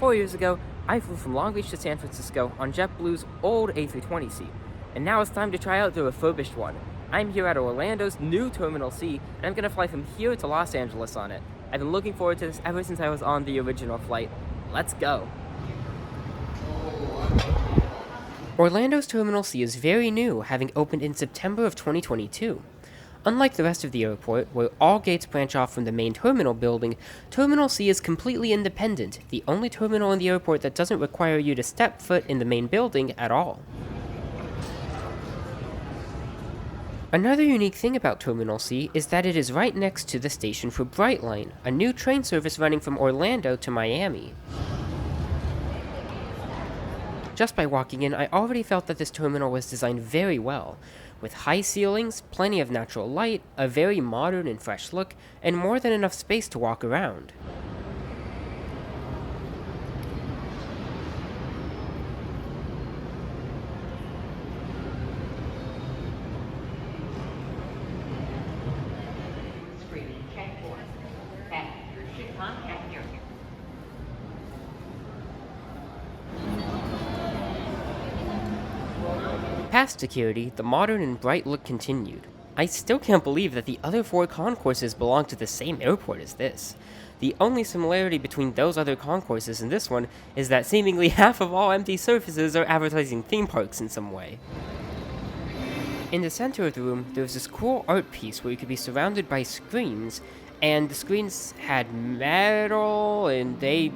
4 years ago, I flew from Long Beach to San Francisco on JetBlue's old A320 and now it's time to try out the refurbished one. I'm here at Orlando's new Terminal C, and I'm gonna fly from here to Los Angeles on it. I've been looking forward to this ever since I was on the original flight. Let's go. Orlando's Terminal C is very new, having opened in September of 2022. Unlike the rest of the airport, where all gates branch off from the main terminal building, Terminal C is completely independent, the only terminal in the airport that doesn't require you to step foot in the main building at all. Another unique thing about Terminal C is that it is right next to the station for Brightline, a new train service running from Orlando to Miami. Just by walking in, I already felt that this terminal was designed very well, with high ceilings, plenty of natural light, a very modern and fresh look, and more than enough space to walk around. Past security, the modern and bright look continued. I still can't believe that the other 4 concourses belong to the same airport as this. The only similarity between those other concourses and this one is that seemingly half of all empty surfaces are advertising theme parks in some way. In the center of the room, there was this cool art piece where you could be surrounded by screens, and the screens had metal, and they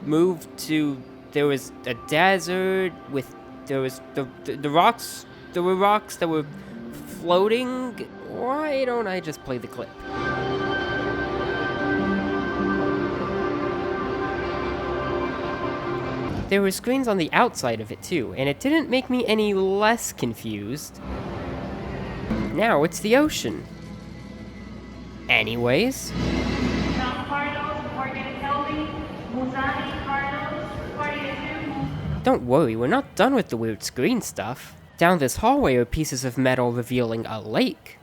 moved to... there was a desert with... there were rocks that were floating. Why don't I just play the clip? There were screens on the outside of it too, and it didn't make me any less confused. Now it's the ocean. Anyways. Don't worry, we're not done with the weird screen stuff. Down this hallway are pieces of metal revealing a lake.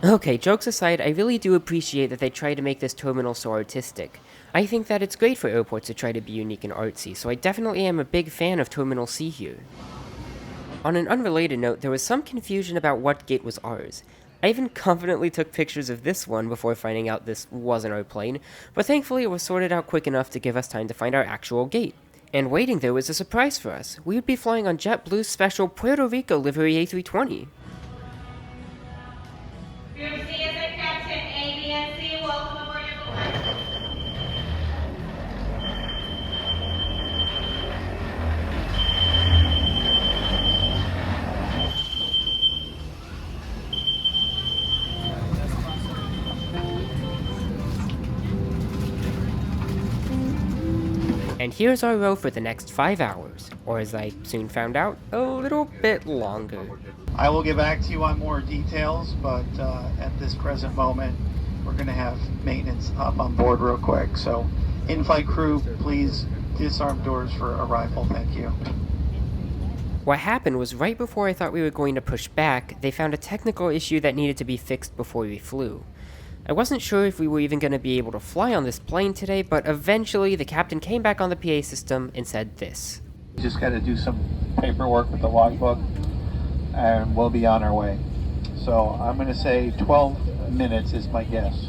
Okay, jokes aside, I really do appreciate that they try to make this terminal so artistic. I think that it's great for airports to try to be unique and artsy, so I definitely am a big fan of Terminal C here. On an unrelated note, there was some confusion about what gate was ours. I even confidently took pictures of this one before finding out this wasn't our plane, but thankfully it was sorted out quick enough to give us time to find our actual gate. And waiting there was a surprise for us. We would be flying on JetBlue's special Puerto Rico livery A320. Group C is at Captain A, B, and C. Welcome aboard your flight. And here's our row for the next 5 hours, or as I soon found out, a little bit longer. I will get back to you on more details, but at this present moment, we're going to have maintenance up on board real quick. So, in-flight crew, please disarm doors for arrival. Thank you. What happened was right before I thought we were going to push back, they found a technical issue that needed to be fixed before we flew. I wasn't sure if we were even going to be able to fly on this plane today, but eventually the captain came back on the PA system and said this. We just got to do some paperwork with the logbook, and we'll be on our way. So I'm going to say 12 minutes is my guess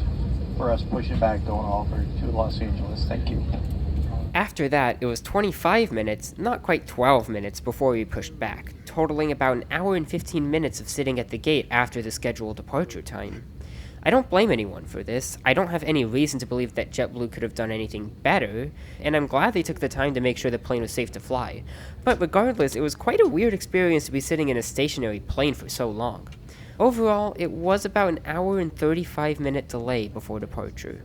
for us pushing back going over to Los Angeles. Thank you. After that, it was 25 minutes, not quite 12 minutes, before we pushed back, totaling about an hour and 15 minutes of sitting at the gate after the scheduled departure time. I don't blame anyone for this. I don't have any reason to believe that JetBlue could have done anything better, and I'm glad they took the time to make sure the plane was safe to fly. But regardless, it was quite a weird experience to be sitting in a stationary plane for so long. Overall, it was about an hour and 35-minute delay before departure.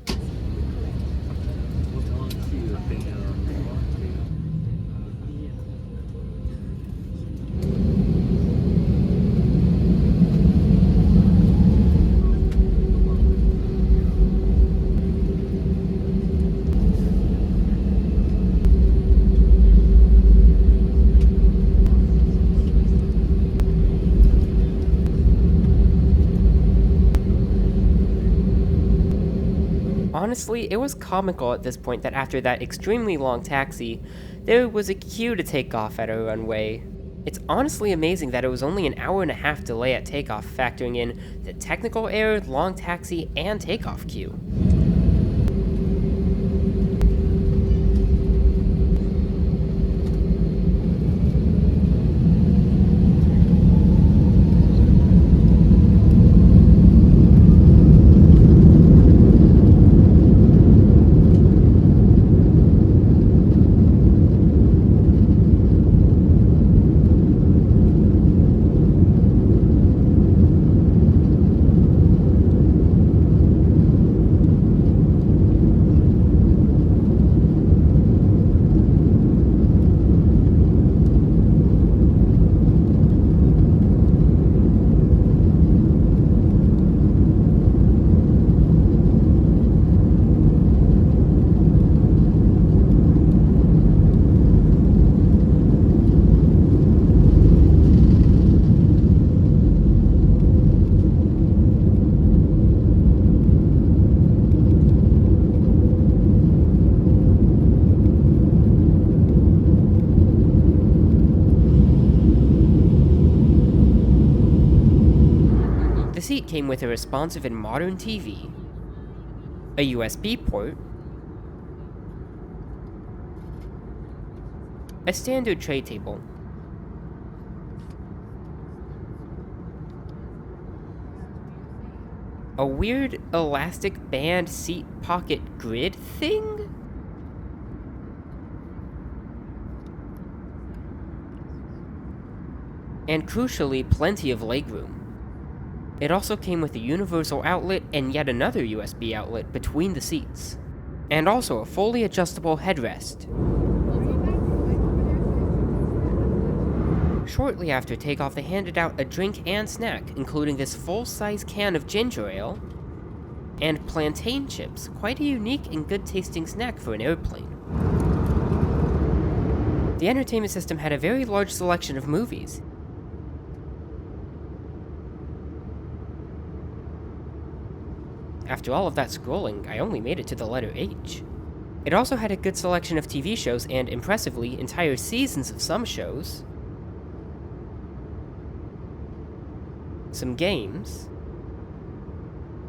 honestly, it was comical at this point that after that extremely long taxi, there was a queue to take off at our runway. It's honestly amazing that it was only an hour and a half delay at takeoff, factoring in the technical error, long taxi, and takeoff queue. The seat came with a responsive and modern TV, a USB port, a standard tray table, a weird elastic band seat pocket grid thing? And crucially, plenty of legroom. It also came with a universal outlet and yet another USB outlet between the seats, and also a fully adjustable headrest. Shortly after takeoff, they handed out a drink and snack, including this full-size can of ginger ale and plantain chips, quite a unique and good-tasting snack for an airplane. The entertainment system had a very large selection of movies. After all of that scrolling, I only made it to the letter H. It also had a good selection of TV shows and, impressively, entire seasons of some shows, some games,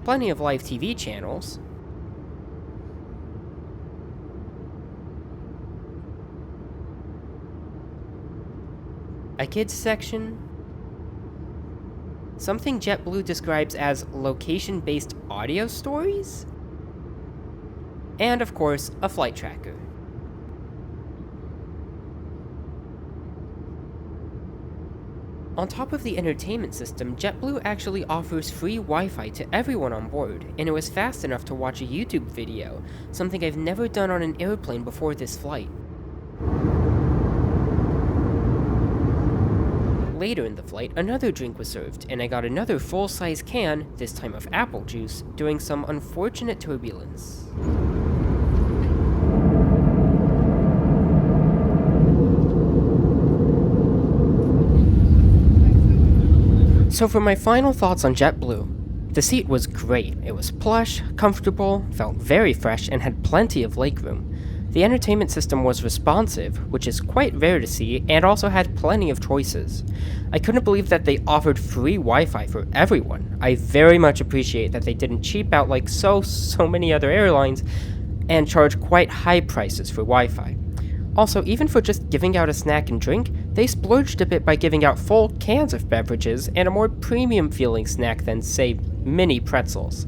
plenty of live TV channels, a kids section, something JetBlue describes as location-based audio stories, and of course, a flight tracker. On top of the entertainment system, JetBlue actually offers free Wi-Fi to everyone on board, and it was fast enough to watch a YouTube video, something I've never done on an airplane before this flight. Later in the flight, another drink was served, and I got another full-size can, this time of apple juice, during some unfortunate turbulence. So for my final thoughts on JetBlue, the seat was great. It was plush, comfortable, felt very fresh, and had plenty of legroom. The entertainment system was responsive, which is quite rare to see, and also had plenty of choices. I couldn't believe that they offered free Wi-Fi for everyone. I very much appreciate that they didn't cheap out like so many other airlines and charge quite high prices for Wi-Fi. Also, even for just giving out a snack and drink, they splurged a bit by giving out full cans of beverages and a more premium feeling snack than, say, mini pretzels.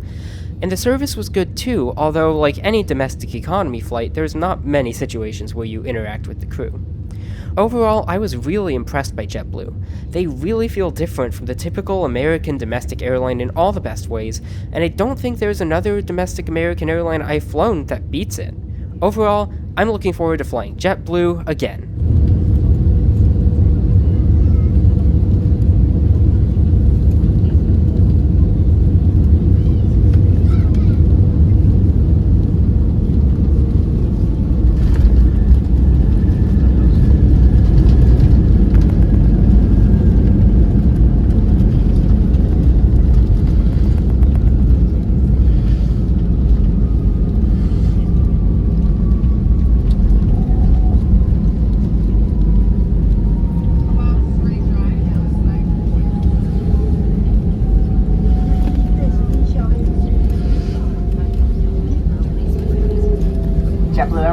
And the service was good too, although like any domestic economy flight, there's not many situations where you interact with the crew. Overall, I was really impressed by JetBlue. They really feel different from the typical American domestic airline in all the best ways, and I don't think there's another domestic American airline I've flown that beats it. Overall, I'm looking forward to flying JetBlue again.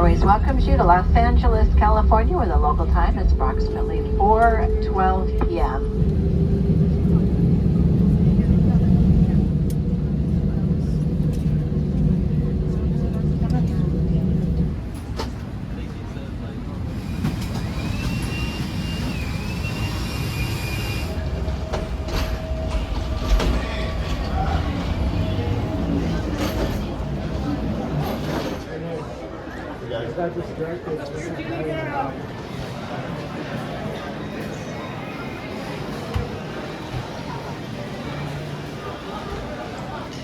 Airways welcomes you to Los Angeles, California, where the local time is approximately 4:12 p.m.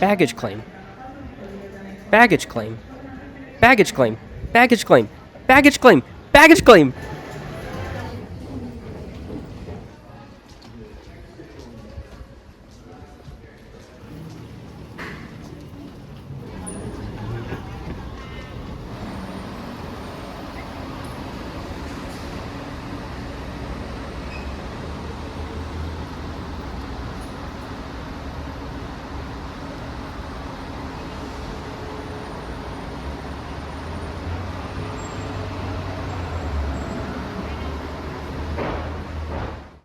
Baggage claim. Baggage claim. Baggage claim. Baggage claim. Baggage claim. Baggage claim.